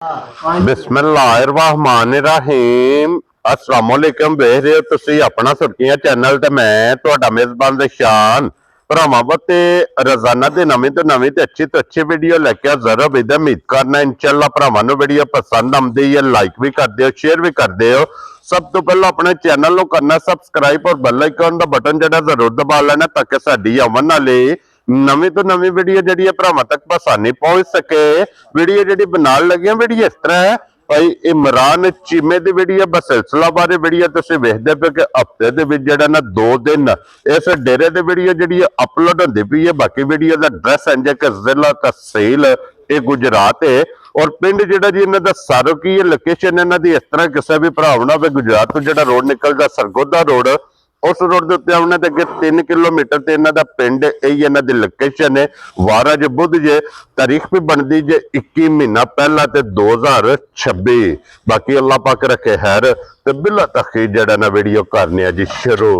बिस्मिल्लाहिर्रहमानिर्रहीम अस्सलाम वालेकुम। देख रहे हो तुसी अपना सुर्खियां चैनल ते मैं तुहाडा मेजबान शान भरावां ते रोजाना दी नवीं तो अच्छी वीडियो लेके जरूर भी उम्मीद करना इंशाअल्लाह भरावां नूं वीडियो पसंद आउंदी है लाइक भी कर दिओ शेयर भी कर दिओ। सब तो पहले अपने चैनल नूं करना सबसक्राइब और बेल आइकन दा बटन जिहड़ा जरूर दबा लेना ताकि साडी आवन वाली नवी तो नवी वीडियो जी भरावां तक आसानी पहुंच सके। वीडियो जी बनाने लगे वीडियो इस तरह है भाई इमरान चीमे की वीडियो बसिलसिला बारे वीडियो तुम वेखते पे कि हफ्ते ना 2 दिन इस डेरे की वीडियो जी अपलोड होती पई है। बाकी वीडियो का एड्रैस है कि जिला तहसील ये गुजरात है और पिंड जो जी इन्हों का सारो की लोकेशन इन्हों की इस तरह किसी भी भरा होना हो गुजरात तो जो रोड निकलता सरगोधा रोड उस रोड के उत्ते आने अगे 3 किलोमीटर ते इन्हां दा पिंड यही इन्हां दी लोकेशन है। वारा जो बुध जे तारीख भी बनती जे 21 महीना पहला ते 2026। बाकी अल्लाह पाक रखे खैर ते बिला तखीर जड़ा ना वीडियो करने जी शुरू।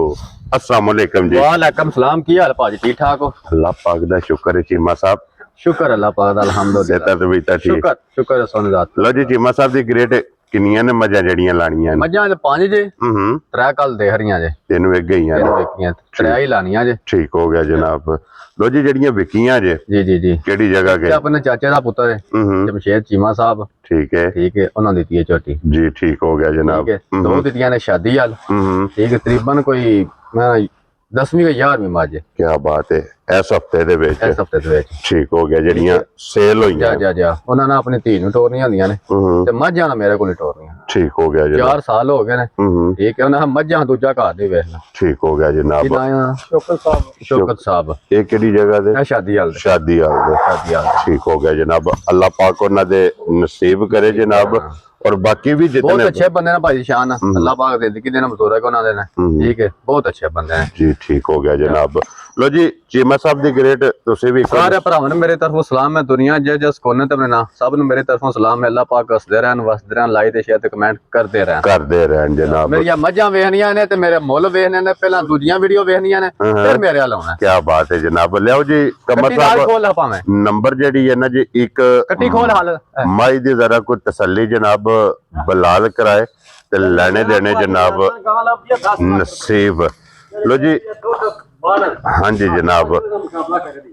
अस्सलाम वालेकुम जी। वालेकुम सलाम। की हाल भाजी ठीक ठाक हो? अल्लाह पाक दा शुक्र है चीमा साहब। शुक्र अल्लाह पाक दा अल्हम्दुलिल्लाह। शुक्र शुक्र सोने दा। लो जी चीमा साहब दी ग्रेट किन्नियां ने मजा जड़ियां लानियां ने? मजा 5 जे 3 कल दे हरियां जे 3 विक गईयां ने 3 ही लानियां जे। ठीक हो गया जनाब। लो जी जड़ियां विकियां जे जी जी जी केड़ी जगह के? अपने चाचे दा पुत्र है जमशेद चीमा साहब। ठीक है उन्होंने दित्ती है छोटी जी। ठीक हो गया जनाब। 2 दित्तियां ने शादी वाल। ठीक है तकरीबन कोई 10वीं या 11वीं मज। क्या बात है इस हफ्ते दे विच? इस हफ्ते दे विच ठीक हो गया जड़ियां सेल होई जा जा जा उन्होंने अपनी धी नु टोरनियां होंदियां ने ते मझां मेरे कोल टोरनियां। ठीक हो गया जनाब। 4 साल हो गए ने। ठीक है उन्हें मझां दूजा घर दे वेखना। ठीक हो गया जनाब। शौकत साहब ये केड़ी जगह दे? शादी हाल शादी हाल। ठीक हो गया जनाब। अल्लाह पाक उन्हां दे नसीब करे जनाब। और बाकी भी जितने बहुत अच्छे बंदे ने भाई शान अल्लाह पाक जिंदगी देना मजदूर को ना देना। ठीक है बहुत अच्छे बंदे हैं जी। ठीक हो गया जनाब। लो जी चीमा साहब दी ग्रेट तुसी भी सारे भरावां मेरे तरफों सलाम है। दुनिया जिस कोने ते अपने ना सब ने मेरे तरफों सलाम है। अल्लाह पाक हसदे रहन वसदे रहन लाइक ते शेयर ते कमेंट करते रहन जनाब। मेरी मझां वेखनियां ने ते मेरे मुल वेखने ने पहला दूजियां वीडियो वेखनियां ने फिर मेरे हाल आउणा। क्या बात है जनाब। लियाओ जी कमर साहब खोल पावे नंबर जेडी है ना जी एक कट्टी खोल हाल माई दी जरा कोई तसल्ली जनाब बलाल कराए ते लेने देने जनाब नसीब। लो जी हाँ जी जनाब।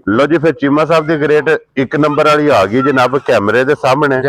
लो जी फिर चीमा साहब दी ग्रेट 1 नंबर वाली आ गई जनाब कैमरे दे सामने।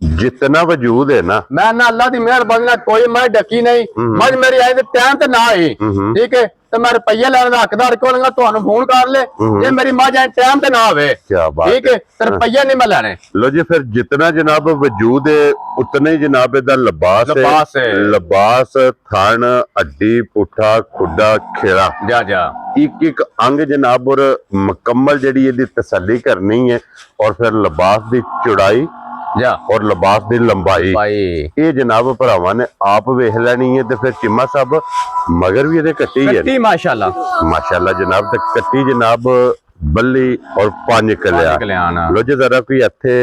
जितना वजूद है ना मैं ना अल्लाह दी मेहरबानी ना कोई मैं डकी नहीं मज मेरी आई ते टाइम ते ना आई। ठीक है तो मैं रुपये लेने का हकदार क्यों लूंगा तुहानू फोन कर ले ये मेरी मज आई टाइम ते ना आवे। क्या बात। ठीक है तो रुपये नहीं मैं लेने। लो जी फिर जितना जनाब वजूद है उतना ही जनाब इहदा लिबास है। लिबास थान हड्डी पुठा खुडा खेड़ा जा जा एक अंग जनाब और मुकम्मल जी इहदी तसल्ली करनी है। और फिर लिबास की चौड़ाई जा और लिबास की लंबाई ये जनाब भरावां ने आप वेख लैनी है। तो फिर चिम्मा साहब मगर भी ये कट्टी है माशाल्लाह जनाब। तो कट्टी जनाब बल्ली और 5 कल्याण। लो जी जरा कोई इत्थे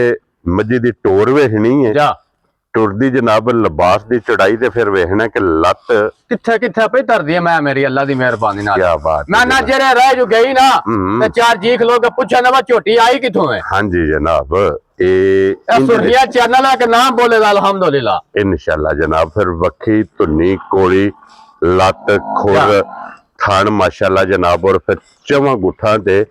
मजी दी टोर वेखनी है टुरदी जनाब लिबास की चौड़ाई ते फिर वेखना कि लत्त किथे किथे पे धरदी है। मैं मेरी अल्लाह दी मेहरबानी नाल क्या बात मैं ना जेरे रह जो गई ना ते 4 जीख लोग पूछा ना झोटी आई किथों है। हाँ जी जनाब सुर्खियां चैनल है कि नाम बोले अल्हम्दुलिल्लाह इंशाल्लाह जनाब। फिर वक्खी धुनी कोड़ी लत्त खुर थान माशाल्लाह जनाब। और फिर 4 गुठा ते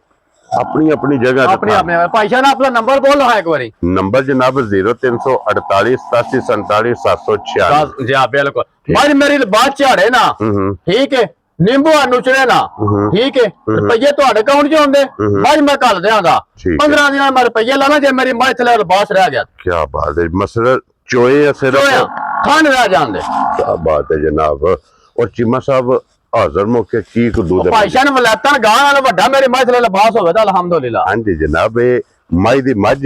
अपनी अपनी जगह अपनी भाई साहब अपना नंबर बोलो एक बारी। नंबर जनाब 0348 87 47 746। जी बिल्कुल भाई मेरी बात झाड़े ना। ठीक है नींबू नुचड़े ना। ठीक है रुपये थोड़े अकाउंट च आंदे भाई मैं कल देंगा 15 दिन मैं रुपये लाना जे मेरी मज थले लिबास रह गया। क्या बात है मसला चोए खान रह जाते। क्या बात है जनाब। और चीमा साहब हाजर मौके की दूध भाईशा ने वलैता गां वाला मेरी मज थले लिबास होवे तां अल्हम्दुलिल्लाह। हाँ जी जनाब माई दी मज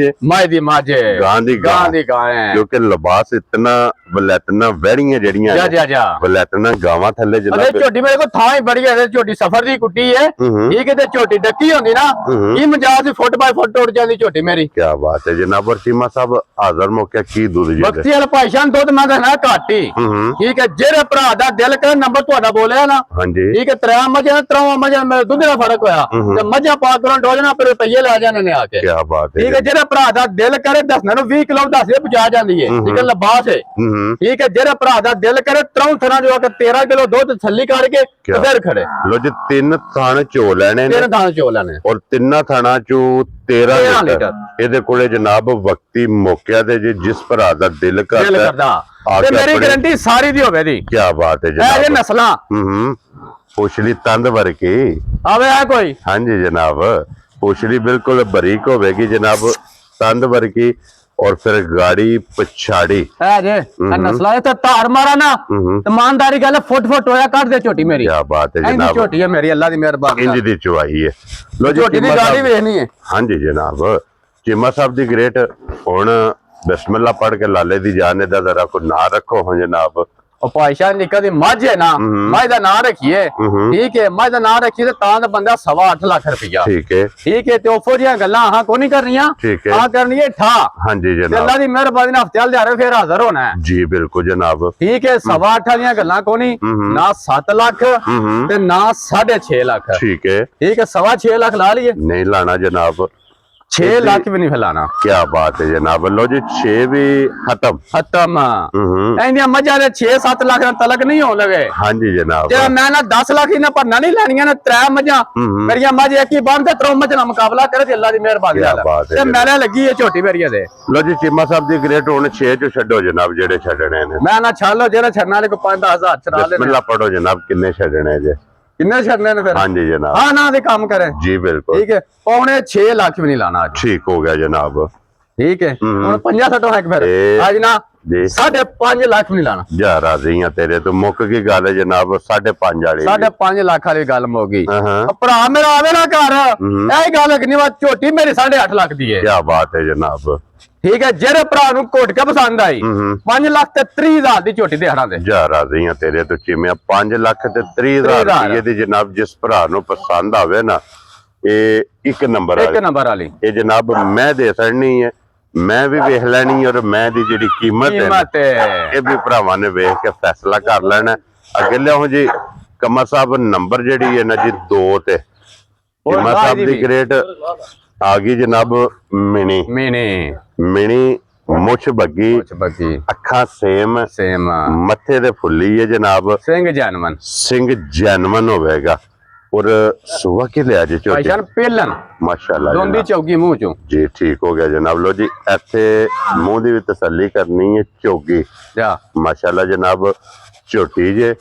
गां दी गां है क्योंकि लिबास इतना वलैतना वैड़ियां जड़ियां वलैतना गावां थल्ले जनाब। झोटी मेरे को थां ही बड़ी है झोटी सफर दी कुट्टी है। ठीक है ते झोटी डक्की होंदी ना ई मजाज फुट बाय फुट टुट जांदी झोटी मेरी। क्या बात है जनाब। और चीमा साहब हाजर मौके की दूध जी बख्ती वाला भाईशा ने दुध मैं देना घट ही। ठीक है जेरे भरा दा दिल करे नंबर तुहाडा बोलिया ना। हाँ जी ठीक है 3 मझां 3 मझां मेरे दुध दा फर्क होया ते मझां पा करो डोजना पर रुपये ले जाने ने आके। क्या ਬਾਤ ਹੈ ਠੀਕ ਹੈ ਜਿਹੜਾ ਭਰਾ ਦਾ ਦਿਲ ਕਰੇ ਦੱਸਣਾ ਨੂੰ 20 ਕਿਲੋ ਦੱਸ ਦੇ ਪਹੁੰਚਾ ਜਾਂਦੀ ਹੈ ਠੀਕ ਹੈ ਲਬਾਸ ਹੈ ਠੀਕ ਹੈ ਜਿਹੜਾ ਭਰਾ ਦਾ ਦਿਲ ਕਰੇ ਤਰੋਂ ਥਣਾ ਜੋ ਕਿ 13 ਕਿਲੋ ਦੁੱਧ ਥੱਲੀ ਕੱਢ ਕੇ ਤੇ ਫਿਰ ਖੜੇ ਲੋ ਜੀ 3 ਥਣ ਚੋ ਲੈਣੇ ਨੇ 3 ਥਾਂ ਚੋ ਲੈਣੇ ਔਰ ਤਿੰਨਾਂ ਥਾਣਾ ਚੋਂ 13 ਲੀਟਰ ਇਹਦੇ ਕੋਲੇ ਜਨਾਬ ਵਕਤੀ ਮੌਕਿਆ ਤੇ ਜਿਸ ਭਰਾ ਦਾ ਦਿਲ ਕਰਦਾ ਤੇ ਮੇਰੀ ਗਾਰੰਟੀ ਸਾਰੀ ਦੀ ਹੋਵੇ ਦੀ ਕੀ ਬਾਤ ਹੈ ਜਨਾਬ ਇਹ ਨਸਲਾਂ ਪੁਛਲੀ ਤੰਦ ਵਰਗੀ ਆਵੇ ਆ ਕੋਈ ਹਾਂਜੀ ਜਨਾਬ ਪੁਛਲੀ ਬਿਲਕੁਲ ਬਰੀਕ ਹੋਵੇਗੀ ਜਨਾਬ ਤੰਦ ਵਰਗੀ और फिर गाड़ी पछाड़ी है जे नस्ला है तो तार मारा ना ईमानदारी गल फुट होया काट दे छोटी मेरी क्या बात है जनाब छोटी है मेरी अल्लाह दी मेहरबानी इंज दी चवाई है लो जी छोटी दी गाड़ी वेखनी है हां जी जनाब चीमा साहब दी ग्रेट हुन बिस्मिल्लाह पढ़ के लाले दी जान दा जरा को ना रखो हो जनाब ਉਹ ਪਾਇਸ਼ਾ ਨਿੱਕਾ ਦੀ ਮੱਝ ਹੈ ਨਾ ਮੱਝ ਦਾ ਨਾਂ ਰੱਖੀਏ ਠੀਕ ਹੈ ਮੱਝ ਦਾ ਨਾਂ ਰੱਖੀਏ ਤੇ ਤਾਂ ਦਾ ਬੰਦਾ 8.5 ਲੱਖ ਰੁਪਇਆ ਠੀਕ ਹੈ ਤੇ ਉਹ ਦੀਆਂ ਗੱਲਾਂ ਆਹ ਕੋ ਨਹੀਂ ਕਰਨੀਆਂ ਆਹ ਕਰਨੀ ਹੈ ਠਾ ਹਾਂਜੀ ਜਨਾਬ ਅੱਲਾ ਦੀ ਮਿਹਰਬਾਨੀ ਨਾਲ ਹਫਤੇ ਵਾਲੇ ਫੇਰ ਹਾਜ਼ਰ ਹੋਣਾ ਹੈ ਜੀ ਬਿਲਕੁਲ ਜਨਾਬ ਠੀਕ ਹੈ 8.5 ਦੀਆਂ ਗੱਲਾਂ ਕੋ ਨਹੀਂ ਨਾ 7 ਲੱਖ ਤੇ ਨਾ 6.5 ਲੱਖ ਠੀਕ ਹੈ 6.5 ਲੱਖ ਲਾ ਲਈਏ ਨਹੀਂ ਲਾਣਾ ਜਨਾਬ 6 ਲੱਖ भी नहीं फैलाना क्या बात है जनाब लो जी 6 भी खत्म इंदिया मजा दे 6-7 लाख तलक नहीं हो लगे हां जी जनाब जे मैं ना 10 लाख ही ना भरना नहीं लेनियां ना 3 मजा मेरिया मज एक ही बंद ते 3 मज ना मुकाबला करे ते अल्लाह दी मेहरबानी नाल ते मेरे लगी है छोटी मेरिया दे लो जी चीमा साहब दी ग्रेट हुन 6 चो छड्डो जनाब जेड़े छड्डने ने मैं ना छालो जेड़ा छड़ना वाले को 5-10 हज़ार चला ले बिस्मिल्लाह पढ़ो जनाब किन्ने छड्डने जे किन्ने छड़ने ने फिर हां जी जनाब हां ना दे काम करे जी बिल्कुल ठीक है पौने 6 लाख भी नहीं लाना आज ठीक हो गया जनाब ठीक है हुन 50-60 है फिर आज ना 5.5 लाख भी नहीं लाना जा राजी हां तेरे तो मुक की गल है जनाब 5.5 वाली 5.5 लाख वाली गल मुक गई भरा मेरा आवे ना घर ਇਹ ਗੱਲ ਕਿ ਨਹੀਂ ਵਾ ਝੋਟੀ ਮੇਰੀ 8.5 ਲੱਖ ਦੀ ਹੈ ਕੀ ਬਾਤ ਹੈ ਜਨਾਬ ਠੀਕ ਹੈ ਜਿਹੜੇ ਭਰਾ ਨੂੰ ਘੋਟ ਕੇ ਪਸੰਦ ਆਈ 5 ਲੱਖ ਤੇ 30 ਹਜ਼ਾਰ ਦੀ ਝੋਟੀ ਦਿਹਾੜਾਂ ਦੇ ਜਾ ਰਾਜ਼ੀ ਆ ਤੇਰੇ ਤੋਂ ਚੀਮਿਆ 5 ਲੱਖ ਤੇ 30 ਹਜ਼ਾਰ ਰੁਪਏ ਦੀ ਜਨਾਬ ਜਿਸ ਭਰਾ ਨੂੰ ਪਸੰਦ ਆਵੇ ਨਾ ਇਹ ਇੱਕ ਨੰਬਰ ਵਾਲੀ ਇਹ ਜਨਾਬ ਮੈਂ ਦੇ ਸਕਣੀ ਹੈ ਮੈਂ ਵੀ ਵੇਖ ਲੈਣੀ ਔਰ ਮੈਂ ਦੀ ਜਿਹੜੀ ਕੀਮਤ ਹੈ ਇਹ ਵੀ ਭਰਾਵਾਂ ਨੇ ਵੇਖ ਕੇ ਫੈਸਲਾ ਕਰ ਲੈਣਾ ਅੱਗੇ ਲਿਆਓ ਜੀ ਕਮਰ ਸਾਹਿਬ ਨੰਬਰ ਜਿਹੜੀ ਹੈ ਨਾ ਜੀ 2 ਤੇ ਕਮਰ ਸਾਹਿਬ ਦੀ ਗ੍ਰੇਟ ਆ ਗਈ ਜਨਾਬ ਮਿਣੀ ਮੁੱਛ ਬੱਗੀ ਅੱਖਾਂ ਸੇਮ ਮੱਥੇ ਤੇ ਫੁੱਲੀ ਹੈ ਜਨਾਬ ਸਿੰਘ ਜੈਨਮਨ ਹੋਵੇਗਾ और सुबह के लिया जी चौकी पेलन माशाल्लाह दोंदी चौकी मुंह चो जी ठीक हो गया जनाब लो जी ऐसे मुंह दी भी तसल्ली करनी है चौकी माशाल्लाह जनाब छोटी जे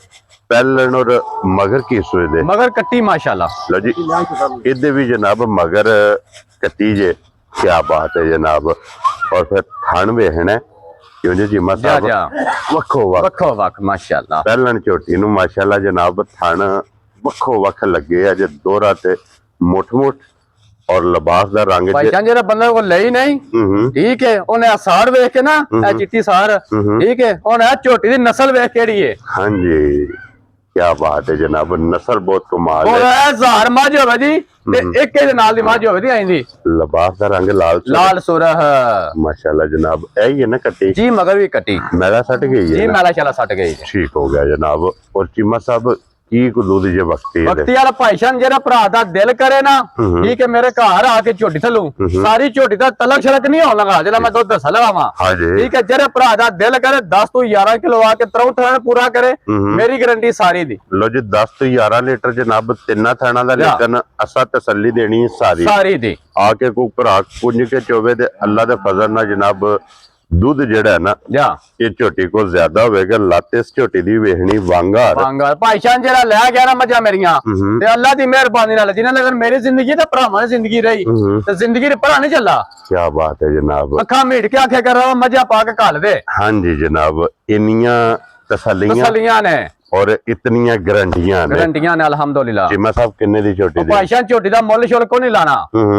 पहलन और मगर की सूए दे मगर कट्टी माशाल्लाह लो जी इधर भी जनाब मगर कट्टी जे क्या बात है जनाब और फिर थान वेखना क्यों जी चीमा साहब वक्खो वक्ख माशाल्लाह पहलन छोटी नु माशाल्लाह जनाब थान ਵੱਖੋ ਵੱਖ ਲੱਗੇ ਆ ਜੇ ਦੋਹਰਾ ਤੇ ਮੁੱਠ ਔਰ ਲਿਬਾਸ ਦਾ ਰੰਗ ਭਾਈਜਾਨ ਜਿਹੜਾ ਬੰਦਾ ਕੋ ਲਈ ਨਹੀਂ ਠੀਕ ਹੈ ਉਹਨੇ ਆਸਾਰ ਵੇਖ ਕੇ ਨਾ ਇਹ ਚਿੱਟੀ ਸਾਰ ਠੀਕ ਹੈ ਉਹਨੇ ਝੋਟੀ ਦੀ ਨਸਲ ਵੇਖ ਕਿਹੜੀ ਹੈ ਹਾਂਜੀ ਕੀ ਬਾਤ ਹੈ ਜਨਾਬ ਨਸਲ ਬਹੁਤ ਕਮਾਲ ਹੈ ਉਹ ਹਜ਼ਾਰ ਮੱਝ ਹੋਵੇ ਜੀ ਤੇ ਇੱਕ ਦੇ ਨਾਲ ਦੀ ਮੱਝ ਹੋਵੇ ਦੀ ਆਈਂਦੀ ਲਿਬਾਸ ਦਾ ਰੰਗ ਲਾਲ ਸੁਰਖ ਮਾਸ਼ਾਅੱਲਾ ਜਨਾਬ ਇਹ ਹੀ ਹੈ ਨਾ ਕੱਟੀ ਜੀ ਮਗਰ ਵੀ ਕੱਟੀ ਮੈਲਾ ਸੱਟ ਗਈ ਹੈ ਜੀ ਮੈਲਾ ਸ਼ਾਲਾ ਸੱਟ ਗਈ ਠੀਕ ਹੋ ਗਿਆ ਜਨਾਬ ਔਰ ਚੀਮਾ ਸਾਹਿਬ ਕੀ ਕੁਦੂ ਦੀ ਜੇ ਵਕਤੀ ਵਾਲਾ ਭਾਈਸ਼ਾਨ ਜਿਹੜਾ ਭਰਾ ਦਾ ਦਿਲ ਕਰੇ ਨਾ ਠੀਕ ਹੈ ਮੇਰੇ ਘਰ ਆ ਕੇ ਝੋਟੀ ਥਲੂ ਸਾਰੀ ਝੋਟੀ ਦਾ ਤਲਕ ਛਲਕ ਨਹੀਂ ਹੋਣ ਲਗਾ ਜਿਹੜਾ ਮੈਂ ਦੁੱਧ ਦੱਸ ਲਵਾਂ ਠੀਕ ਹੈ ਜਿਹੜੇ ਭਰਾ ਦਾ ਦਿਲ ਕਰੇ 10 ਤੋਂ 11 ਕਿਲੋ ਆ ਕੇ ਤਰੋਂ ਥਾਣਾ ਪੂਰਾ ਕਰੇ ਮੇਰੀ ਗਾਰੰਟੀ ਸਾਰੀ ਦੀ ਲੋ ਜੀ 10 ਤੋਂ 11 ਲੀਟਰ ਜਨਾਬ ਤਿੰਨਾਂ ਥਾਣਾ ਦਾ ਲੇਕਿਨ ਅਸਾਂ ਤਸੱਲੀ ਦੇਣੀ ਸਾਰੀ ਦੀ ਆ ਕੇ ਕੋਈ ਭਰਾ ਪੁੰਜ ਕੇ ਚੋਵੇ ਤੇ ਅੱਲਾ ਦੇ ਫਜ਼ਲ ਨਾਲ ਜਨਾਬ ਦੁੱਧ ਜਿਹੜਾ ਹੈ ਨਾ ਇਹ ਝੋਟੀ ਕੋਲ ਜ਼ਿਆਦਾ ਹੋਵੇਗਾ ਲੱਤ ਇਸ ਝੋਟੀ ਦੀ ਵੇਖਣੀ ਵਾਂਗਾ ਭਾਈਸ਼ਾਨ ਜਿਹੜਾ ਲੈ ਗਿਆ ਨਾ ਮੱਝਾਂ ਮੇਰੀਆਂ ਤੇ ਅੱਲਾ ਦੀ ਮਿਹਰਬਾਨੀ ਨਾਲ ਜਿਨ੍ਹਾਂ ਨੇ ਮੇਰੀ ਜ਼ਿੰਦਗੀ ਤੇ ਭਰਾਵਾਂ ਦੀ ਜ਼ਿੰਦਗੀ ਰਹੀ ਤੇ ਜ਼ਿੰਦਗੀ ਦੇ ਭਰਾ ਨਹੀਂ ਚੱਲਾ ਕੀ ਬਾਤ ਹੈ ਜਨਾਬ ਅੱਖਾਂ ਮੀਟ ਕੇ ਆਖੇ ਕਰ ਮੱਝਾਂ ਪਾ ਕੇ ਘੱਲ ਦੇ ਹਾਂਜੀ ਜਨਾਬ ਇੰਨੀਆਂ ਤਸੱਲੀਆਂ ਨੇ और इतनियां गारंटियां ने अल्हम्दुलिल्लाह चीमा साहब किन्ने दी छोटी दी भाईशान छोटी दा मुੱਲ शुल्क को नहीं लाना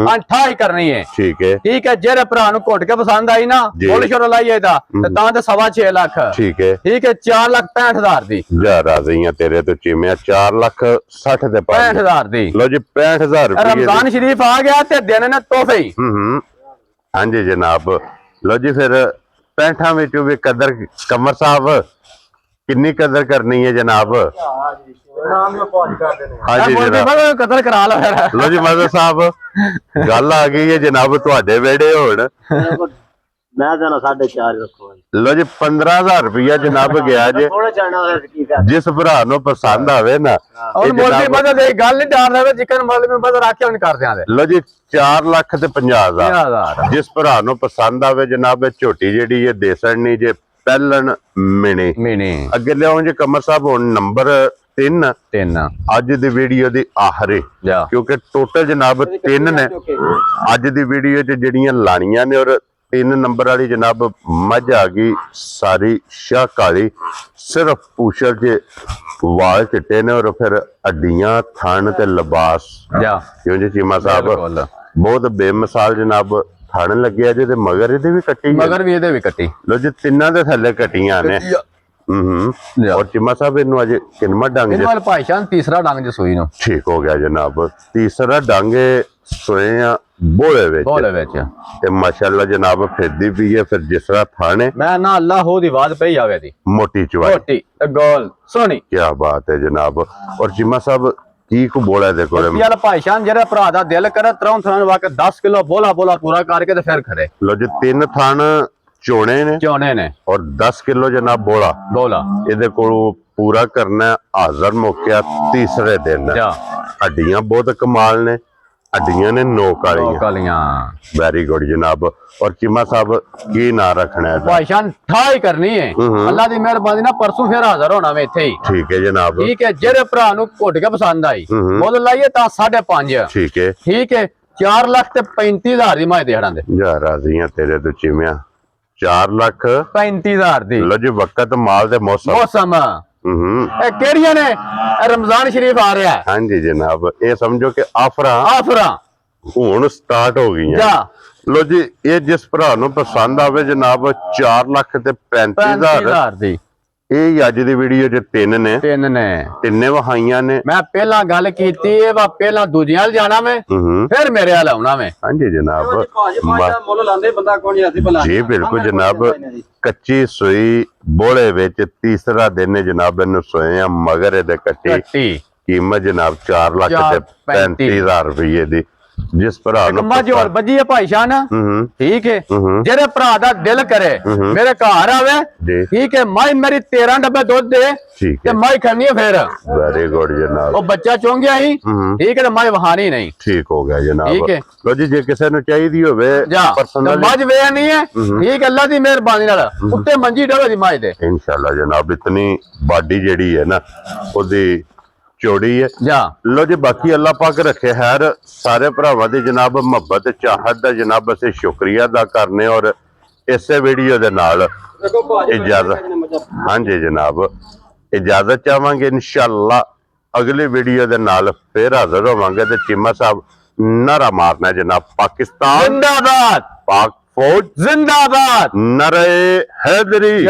अंठा ही करनी है ठीक है जेरे भरा नु घोट के पसंद आई ना मुੱਲ शुल्क लाइए दा ते तां ते 6.5 लाख ठीक है 4,65,000 दी जा राज़ियां तेरे तो चीमिया 4,60,000 दे 65,000 दी लो जी 65,000 रुपए रमजान शरीफ आ गया ते देने ने तोहफे हां जी जनाब लो जी फिर 65 विचों भी कदर कमर साहब किन्नी कदर करनी है जनाब ਨਾਮ ਨੂੰ ਪਹੁੰਚ ਕਰਦੇ ਨੇ ਹਾਂਜੀ ਜਨਾਬ ਕਤਲ ਕਰਾ ਲਾ ਫਿਰ ਲੋ ਜੀ ਮਾਜ਼ਰ ਸਾਹਿਬ ਗੱਲ ਆ ਗਈ ਹੈ ਜਨਾਬ ਤੁਹਾਡੇ ਵਿਹੜੇ ਹੁਣ ਮੈਂ ਜਾਣਾ 4.5 ਰੱਖੋ ਲੋ ਜੀ 15,000 ਰੁਪਇਆ ਜਨਾਬ ਗਿਆ ਜੇ ਥੋੜਾ ਜਾਣਾ ਹੋਇਆ ਕੀ ਕਰ ਜਿਸ ਭਰਾ ਨੂੰ ਪਸੰਦ ਆਵੇ ਨਾ ਹੁਣ ਮੋਦੀ ਮਦਦ ਦੀ ਗੱਲ ਨਹੀਂ ਡਰ ਰਹੇ ਜਿਕਨ ਮਤਲਬ ਮਦਦ ਰੱਖ ਕੇ ਹੁਣ ਕਰ ਦਿਆਂਦੇ ਲੋ ਜੀ 4,50,000 50,000 ਜਿਸ ਭਰਾ ਨੂੰ ਪਸੰਦ ਆਵੇ ਜਨਾਬ ਇਹ ਝੋਟੀ ਜਿਹੜੀ ਇਹ ਦੇਸਣ ਨਹੀਂ ਜੇ ਪਹਿਲਣ ਮਿਣੀ ਮੀਨੇ ਅੱਗੇ ਲਿਆਉਂ ਜੀ ਕਮਰ ਸਾਹਿਬ ਹੁਣ ਨੰਬਰ 3 3 ਅੱਜ ਦੀ ਵੀਡੀਓ ਦੀ ਆਖਰੀ ਜਾ ਕਿਉਂਕਿ ਟੋਟਲ ਜਨਾਬ 3 ਨੇ ਅੱਜ ਦੀ ਵੀਡੀਓ 'ਚ ਜਿਹੜੀਆਂ ਲਾਣੀਆਂ ਨੇ ਔਰ 3 ਨੰਬਰ ਵਾਲੀ ਜਨਾਬ ਮੱਝ ਆ ਗਈ ਸਾਰੀ ਸ਼ਾਹ ਕਾਲੀ ਸਿਰਫ ਪੂਛਲ 'ਚ ਵਾਲ ਚਿੱਟੇ ਨੇ ਔਰ ਫਿਰ ਅੱਡੀਆਂ ਥਣ ਤੇ ਲਿਬਾਸ ਜਾ ਕਿਉਂ ਜੀ ਚੀਮਾ ਸਾਹਿਬ ਬਿਲਕੁਲ। ਬਹੁਤ ਬੇਮਿਸਾਲ ਜਨਾਬ ਥਣ ਲੱਗਿਆ ਜੇ ਤੇ ਮਗਰ ਇਹਦੇ ਵੀ ਕੱਟੀ ਹੈ। ਮਗਰ ਵੀ ਇਹਦੇ ਵੀ ਕੱਟੀ ਲੋ ਜੀ ਤਿੰਨਾਂ ਦੇ ਥੱਲੇ ਕੱਟੀਆਂ ਨੇ ਜਾ। ਔਰ ਚੀਮਾ ਸਾਹਿਬ ਇਹਨੂੰ ਅਜੇ ਕਿੰਨਾ ਡੰਗ ਇਹਦੇ ਨਾਲ ਭਾਈਸ਼ਾਨ ਤੀਸਰਾ ਡੰਗ ਚ ਸੂਈ ਨੂੰ ਠੀਕ ਹੋ ਗਿਆ ਜਨਾਬ ਤੀਸਰਾ ਡਾਂਗੇ ਸੋਏ ਆ ਬੋਲੇ ਵਿੱਚ ਬੋਲੇ ਵਿੱਚ ਤੇ ਮਾਸ਼ਾਅੱਲਾ ਜਨਾਬ ਫਿਰਦੀ ਵੀ ਹੈ ਫਿਰ ਜਿਸ ਤਰ੍ਹਾਂ ਥਾਣੇ ਮੈਂ ਨਾ ਅੱਲਾ ਹੋ ਦੀ ਆਵਾਜ਼ ਪਈ ਆਵੇ ਦੀ ਮੋਟੀ ਚਵਾਈ ਮੋਟੀ ਤੇ ਗੋਲ ਸੋਹਣੀ ਕੀ ਬਾਤ ਹੈ ਜਨਾਬ ਔਰ ਚੀਮਾ ਸਾਹਿਬ ਕੀ ਕੋ ਬੋਲਾ ਦੇ ਕੋਲੇ ਯਾਰ ਭਾਈਸ਼ਾਨ ਜਿਹੜੇ ਭਰਾ ਦਾ ਦਿਲ ਕਰੇ ਤਰੋਂ ਥਾਂ ਵਾਕ 10 ਕਿਲੋ ਬੋਲਾ ਪੂਰਾ ਕਰਕੇ ਤੇ ਫਿਰ ਖੜੇ ਲੋ ਜੀ 3 ਥਣ ਚੋਣੇ ਨੇ ਚੋਣੇ ਨੇ ਔਰ 10 ਕਿਲੋ ਜਨਾਬ ਬੋਲਾ ਬੋਲਾ ਇਹਦੇ ਕੋਲ ਪੂਰਾ ਕਰਨਾ ਹਾਜ਼ਰ ਮੌਕਿਆ ਤੀਸਰੇ ਦਿਨ ਜਾ ਹੱਡੀਆਂ ਬਹੁਤ ਕਮਾਲ ਨੇ ਹੱਡੀਆਂ ਨੇ ਨੋਕ ਵਾਲੀਆਂ ਕਾਲੀਆਂ ਵੈਰੀ ਗੁੱਡ ਜਨਾਬ ਔਰ ਚੀਮਾ ਸਾਹਿਬ ਕੀ ਨਾਂ ਰੱਖਣਾ ਹੈ ਭਾਈਸ਼ਾਨ ਠਾਈ ਕਰਨੀ ਹੈ ਅੱਲਾ ਦੀ ਮਿਹਰਬਾਨੀ ਨਾਲ ਪਰਸੋਂ ਫਿਰ ਹਾਜ਼ਰ ਹੋਣਾ ਮੈਂ ਇੱਥੇ ਹੀ ਠੀਕ ਹੈ ਜਨਾਬ ਠੀਕ ਹੈ ਜਿਹੜੇ ਭਰਾ ਨੂੰ ਘੁੱਟ ਕੇ ਪਸੰਦ ਆਈ ਮੁੱਲ ਲਾਈਏ ਤਾਂ 5.5 ਠੀਕ ਹੈ ਠੀਕ ਹੈ 4 ਲੱਖ ਤੇ 35,000 ਦੀ ਮੈਂ ਦੇੜਾਂ ਦੇ ਜਾ ਰਾਜ਼ੀਆਂ ਤੇਰੇ ਤੋਂ ਚੀਮਿਆ 4 ਲੱਖ 35,000 ਦੀ ਲੋ ਜੀ ਵਕਤ ਮਾਲ ਦੇ ਮੌਸਮ ਮੌਸਮ ਇਹ ਕਿਹੜੀਆਂ ਨੇ ਇਹ ਰਮਜ਼ਾਨ ਸ਼ਰੀਫ ਆ ਰਿਹਾ ਹੈ ਹਾਂਜੀ ਜਨਾਬ ਇਹ ਸਮਝੋ ਕਿ ਆਫਰਾਂ ਆਫਰਾਂ ਹੁਣ ਸਟਾਰਟ ਹੋ ਗਈਆਂ ਜਾ ਲੋ ਜੀ ਇਹ ਜਿਸ ਭਰਾ ਨੂੰ ਪਸੰਦ ਆਵੇ ਜਨਾਬ 4 ਲੱਖ ਤੇ 35,000 35,000 ਦੀ ਇਹ ਹੀ ਅੱਜ ਦੀ ਵੀਡੀਓ 'ਚ 3 ਨੇ ਤਿੰਨ ਨੇ ਤਿੰਨੇ ਵਹਾਈਆਂ ਨੇ ਮੈਂ ਪਹਿਲਾਂ ਗੱਲ ਕੀਤੀ ਇਹ ਵਾ ਪਹਿਲਾਂ ਦੂਜਿਆਂ ਵੱਲ ਜਾਣਾ ਮੈਂ ਫਿਰ ਮੇਰੇ ਵੱਲ ਆਉਣਾ ਮੈਂ ਹਾਂਜੀ ਜਨਾਬ ਮੁੱਲ ਲਾਂਦੇ ਬੰਦਾ ਕੋਣ ਨਹੀਂ ਅਸੀਂ ਭਲਾ ਜੀ ਬਿਲਕੁਲ ਜਨਾਬ ਕੱਚੀ ਸੂਈ ਬੋਲੇ ਵਿੱਚ ਤੀਸਰਾ ਦਿਨ ਹੈ ਜਨਾਬ ਇਹਨੂੰ ਸੋਏ ਆ ਮਗਰ ਇਹਦੇ ਕੱਟੀ ਕੀਮਤ ਜਨਾਬ 4 ਲੱਖ ਤੇ 35,000 ਰੁਪਏ ਦੀ ਜਿਸ ਭਰਾ ਨੂੰ ਮੱਝ ਹੋਰ ਵੱਜੀ ਹੈ ਭਾਈਸ਼ਾਨ ਠੀਕ ਹੈ ਜਿਹੜੇ ਭਰਾ ਦਾ ਦਿਲ ਕਰੇ ਮੇਰੇ ਘਰ ਆਵੇ ਜੀ ਠੀਕ ਹੈ ਮੈਂ ਮੇਰੀ 13 ਡੱਬੇ ਦੁੱਧ ਦੇ ਠੀਕ ਤੇ ਹੈ ਮੈਂ ਖੜਨੀ ਹੈ ਫਿਰ ਵੈਰੀ ਗੁੱਡ ਜਨਾਬ ਉਹ ਬੱਚਾ ਚੁੰਗਿਆ ਹੀ ਠੀਕ ਹੈ ਤੇ ਮੈਂ ਵਹਾਣੀ ਨਹੀਂ ਠੀਕ ਹੋ ਗਿਆ ਜਨਾਬ ਠੀਕ ਹੈ। ਲੋ ਜੀ ਜੇ ਕਿਸੇ ਨੂੰ ਚਾਹੀਦੀ ਹੋਵੇ ਜਾ ਪਰਸਨਲ ਮੱਝ ਵੇ ਨਹੀਂ ਹੈ ਠੀਕ ਅੱਲਾ ਦੀ ਮਿਹਰਬਾਨੀ ਨਾਲ ਉੱਤੇ ਮੰਜੀ ਡੋਲੇ ਦੀ ਮੱਝ ਦੇ ਇਨਸ਼ਾਅੱਲਾ ਜਨਾਬ ਇਤਨੀ ਬਾਡੀ ਜਿਹੜੀ ਹੈ ਨਾ ਉਹਦੀ ਚੌੜੀ ਹੈ ਜਾ ਲੋ ਜੀ ਬਾਕੀ ਅੱਲਾਹ ਪਾਕ ਰੱਖੇ ਹੈਰ ਸਾਰੇ ਭਰਾਵਾਂ ਦੀ ਜਨਾਬ ਮੁਹੱਬਤ ਚਾਹਤ ਦਾ ਜਨਾਬ ਅਸੀਂ ਸ਼ੁਕਰੀਆ ਅਦਾ ਕਰਨੇ ਔਰ ਇਸੇ ਵੀਡੀਓ ਦੇ ਨਾਲ ਇਜਾਜ਼ਤ ਹਾਂਜੀ ਜਨਾਬ ਇਜਾਜ਼ਤ ਚਾਹਾਂਗੇ ਇਨਸ਼ਾਅੱਲਾ ਅਗਲੀ ਵੀਡੀਓ ਦੇ ਨਾਲ ਫੇਰ ਹਾਜ਼ਰ ਹੋਵਾਂਗੇ ਤੇ ਚੀਮਾ ਸਾਹਿਬ ਨਾਰਾ ਮਾਰਨਾ ਜਨਾਬ ਪਾਕਿਸਤਾਨ ਜ਼ਿੰਦਾਬਾਦ ਪਾਕ ਫੌਜ ਜ਼ਿੰਦਾਬਾਦ ਨਰੇ ਹੈਦਰੀ